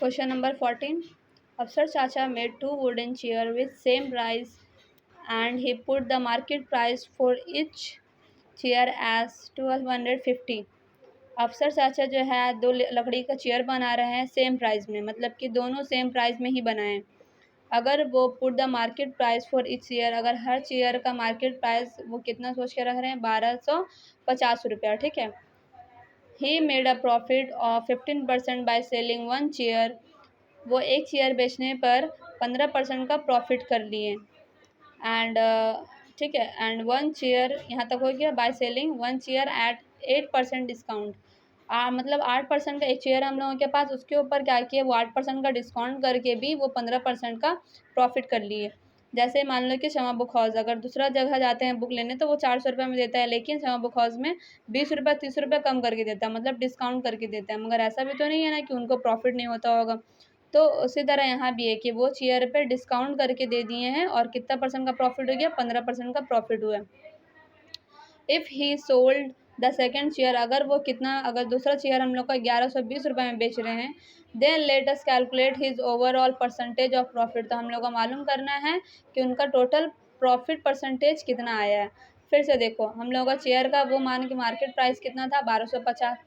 Question number 14. Afsar Chacha made 2 wooden chairs with same price and he put the market price for each chair as 1250. अफसर चाचा जो है दो लकड़ी का चेयर बना रहे हैं सेम प्राइस में, मतलब कि दोनों सेम प्राइस में ही बनाएं। अगर वो put the market price for each chair, अगर हर चेयर का मार्केट प्राइस वो कितना सोच के रख रहे हैं, 1250 रुपया, ठीक है। He made a profit of 15% bye selling one chair, वो एक चेयर बेचने पर 15% का प्रॉफिट कर लिए। एंड ठीक है, एंड वन चेयर यहाँ तक हो गया, by selling one chair at 8% discount. मतलब 8% का एक चेयर हम लोगों के पास, उसके ऊपर क्या किया, वो 8% का डिस्काउंट करके भी वो 15% का प्रॉफिट कर लिए। जैसे मान लो कि शमा बुक हाउस, अगर दूसरा जगह जाते हैं बुक लेने तो वो 400 रुपये में देता है, लेकिन शमा बुक हाउस में 20 रुपये 30 रुपये कम करके देता है, मतलब डिस्काउंट करके देता है। मगर ऐसा भी तो नहीं है ना कि उनको प्रॉफिट नहीं होता होगा। तो उसी तरह यहाँ भी है कि वो चेयर पे डिस्काउंट करके दे दिए हैं और कितना परसेंट का प्रॉफिट हो गया, 15% का प्रॉफिट हुआ। If he sold the second chair, अगर वो कितना, अगर दूसरा चेयर हम लोग का 1120 रुपये में बेच रहे हैं, then let us calculate his overall percentage of profit, तो हम लोग को मालूम करना है कि उनका टोटल प्रॉफिट परसेंटेज कितना आया है। फिर से देखो, हम लोगों का चेयर का वो मान के मार्केट प्राइस कितना था, 1250,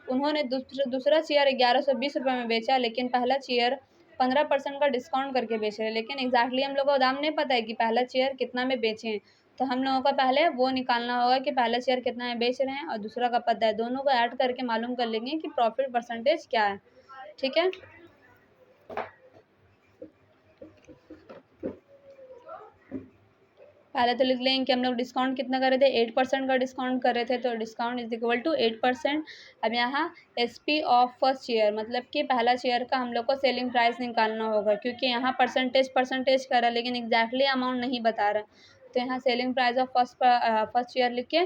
उन्होंने दूसरा चेयर 1120 रुपये में बेचा, लेकिन पहला चेयर 15% का डिस्काउंट करके बेच रहे हैं। लेकिन एग्जैक्टली हम लोग को दाम नहीं पता है कि पहला चेयर कितना में बेचे हैं, तो हम लोगों का पहले वो निकालना होगा कि पहला शेयर कितना में बेच रहे हैं और दूसरा का पता है, दोनों को ऐड करके मालूम कर लेंगे कि प्रॉफिट परसेंटेज क्या है, ठीक है। पहले तो लिख लेंगे कि हम लोग डिस्काउंट कितना कर रहे थे, 8% का डिस्काउंट कर रहे थे, तो डिस्काउंट इज इक्वल टू 8%। अब यहाँ SP ऑफ फर्स्ट चेयर, मतलब कि पहला चेयर का हम लोग को सेलिंग प्राइस निकालना होगा, क्योंकि यहाँ परसेंटेज कर रहा है लेकिन एग्जैक्टली अमाउंट नहीं बता रहा। तो यहाँ selling price of first chair लिख के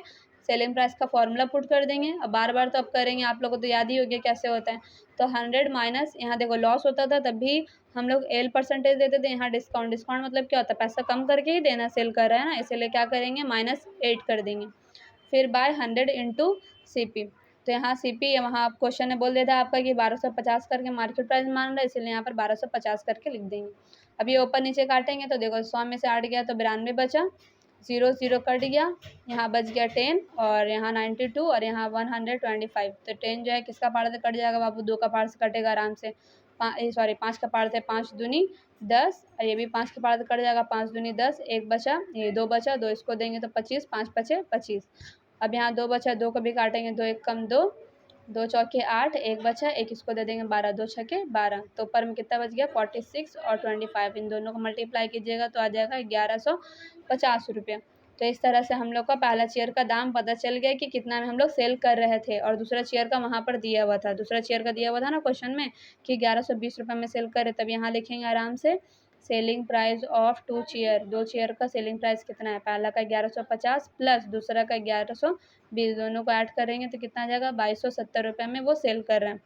सेलिंग प्राइस का फॉर्मूला पुट कर देंगे। अब बार बार तो अब करेंगे, आप लोगों को तो याद ही हो गया कैसे होता है। तो 100 माइनस, यहाँ देखो लॉस होता था तब भी हम लोग L परसेंटेज देते थे, यहाँ डिस्काउंट मतलब क्या होता है, पैसा कम करके ही देना, सेल कर रहा है ना, इसीलिए क्या करेंगे, -8 कर देंगे। फिर बाय 100 इंटू CP, तो यहाँ CP वहाँ क्वेश्चन ने बोल दिया था आपका कि 1250 करके मार्केट प्राइस मान रहा है, इसलिए यहाँ पर 1250 करके लिख देंगे। अब ये ऊपर नीचे काटेंगे तो देखो 100 में से 8 गया तो 92 बचा, 0 कट गया, यहाँ बच गया 10 और यहाँ 92 और यहाँ 125। तो 10 जो है किसका पार्ट से कट जाएगा बाबू, 2 का पार्ट से कटेगा आराम से। 5 का पार्ट से 5 दूनी 10, और ये भी 5 के पार्ट से कट जाएगा, 5 दूनी 10, 1 बचा, ये 2 बचा, 2 इसको देंगे तो 25, 5 पचे 25। अब यहाँ 2 बचा, 2 को भी काटेंगे, 2 1 कम 2, 2 चौके 8, 1 बचा, 1 इसको दे देंगे 12, 2 छके 12। तो ऊपर में कितना बच गया, 46 और 25, इन दोनों को मल्टीप्लाई कीजिएगा तो आ जाएगा 1150 रुपये। तो इस तरह से हम लोग का पहला चेयर का दाम पता चल गया कि कितना में हम लोग सेल कर रहे थे, और दूसरा चेयर का वहाँ पर दिया हुआ था, दूसरा चेयर का दिया हुआ था ना क्वेश्चन में कि 1120 रुपये में सेल कर रहे। तब यहाँ लिखेंगे आराम से selling price of 2 chair, 2 chair का सेलिंग प्राइस कितना है, पहला का 1150 प्लस दूसरा का 1120, दोनों को ऐड करेंगे तो कितना आ जाएगा, 2270 रुपये में वो सेल कर रहे हैं।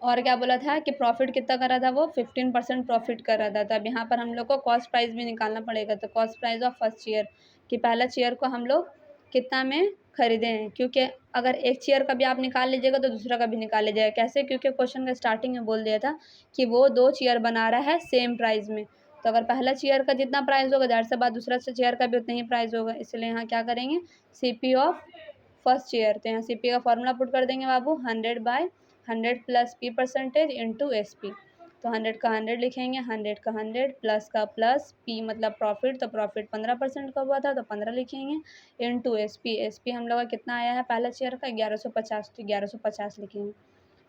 और क्या बोला था कि प्रॉफिट कितना कर रहा था, वो 15% प्रॉफिट कर रहा था। तो अब यहाँ पर हम लोग को कॉस्ट प्राइस भी निकालना पड़ेगा। तो cost price of first chair, कि पहला चेयर को हम लोग कितना में खरीदे हैं, क्योंकि अगर एक चेयर का भी आप निकाल लीजिएगा तो दूसरा का भी निकाल लीजिएगा। कैसे, क्योंकि क्वेश्चन का स्टार्टिंग में बोल दिया था कि वो 2 चेयर बना रहा है सेम प्राइस में। तो अगर पहला चेयर का जितना प्राइस होगा, ज़ाहिर सी बात दूसरा चेयर का भी उतना ही प्राइस होगा, इसलिए यहाँ क्या करेंगे, CP ऑफ फर्स्ट चेयर। तो यहाँ CP का फॉर्मूला पुट कर देंगे बाबू, 100/100 plus P percentage into SP। तो 100 का 100 लिखेंगे, 100 का 100 प्लस का प्लस, P मतलब प्रॉफिट, तो प्रॉफिट 15% का हुआ था तो 15 लिखेंगे, इंटू SP। SP हम लोग का कितना आया है पहला शेयर का, 1150, तो 1150 लिखेंगे।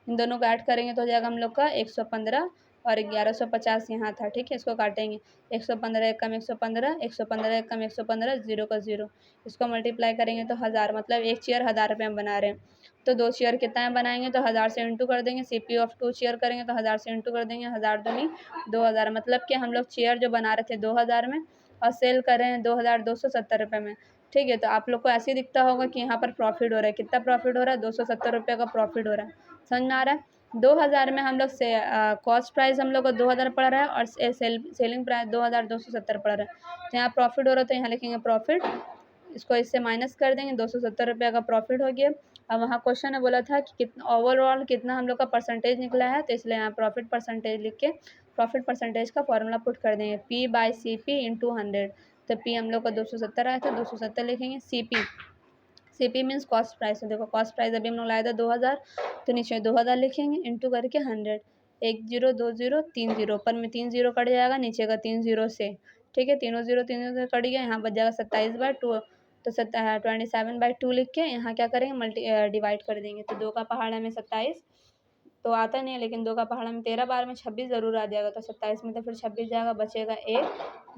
इन दोनों को ऐड करेंगे तो हो जाएगा हम लोग का 115 और 1150 यहाँ था, ठीक है। इसको काटेंगे, 115 एक कम 115, 115 एक कम 115, 0 का 0, इसको मल्टीप्लाई करेंगे तो 1000, मतलब एक चेयर 1000 रुपये में बना रहे हैं। तो 2 चेयर कितना में बनाएंगे, तो 1000 से इंटू कर देंगे। CP ऑफ 2 चेयर करेंगे तो 1000 से इंटू कर देंगे, 1000 दूनी 2000, मतलब कि हम लोग चेयर जो बना रहे थे 2000 में और सेल कर रहे हैं 2270 रुपये में, ठीक है। तो आप लोग को ऐसे ही दिखता होगा कि यहाँ पर प्रॉफिट हो रहा है, कितना प्रॉफिट हो रहा है, 270 रुपये का प्रॉफिट हो रहा है। समझ में आ रहा है। 2000 में हम लोग से कॉस्ट प्राइस हम लोग को 2000 पड़ रहा है और सेलिंग प्राइस 2270 पड़ रहा है। तो यहाँ प्रॉफिट हो रहा है तो यहाँ लिखेंगे प्रॉफिट, इसको इससे माइनस कर देंगे, 270 रुपये का प्रॉफिट हो गया। अब वहाँ क्वेश्चन ने बोला था कि कितना ओवरऑल कितना हम लोग का परसेंटेज निकला है, तो इसलिए यहाँ प्रॉफिट परसेंटेज लिख के प्रॉफिट परसेंटेज का फॉर्मूला पुट कर देंगे P/CP × 100। तो P हम लोग का 270 आया था, 270 लिखेंगे। CP means cost price. तो देखो कॉस्ट प्राइस अभी हम लोग लाया था 2000, तो नीचे 2000 लिखेंगे इंटू करके 100। 1 0 2 0 3 0, ऊपर में 3 0 कट जाएगा, नीचे का 3 0 से, ठीक है। तीनों 0 से कट गया, यहाँ बच जाएगा 27/2। तो 27/2 लिख के यहाँ क्या करेंगे, डिवाइड कर देंगे। तो 2 का पहाड़ा में 27 तो आता नहीं है, लेकिन 2 का पहाड़ा में 13 बार में 26 ज़रूर आ जाएगा। तो 27 में तो फिर 26 जाएगा, बचेगा 1।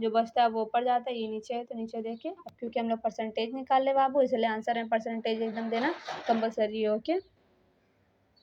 जो बचता है वो ऊपर जाता है, ये नीचे है तो नीचे देखिए। अब क्योंकि हम लोग परसेंटेज निकाल ले बाबू, इसलिए आंसर में परसेंटेज एकदम देना कंपलसरी है। ओके।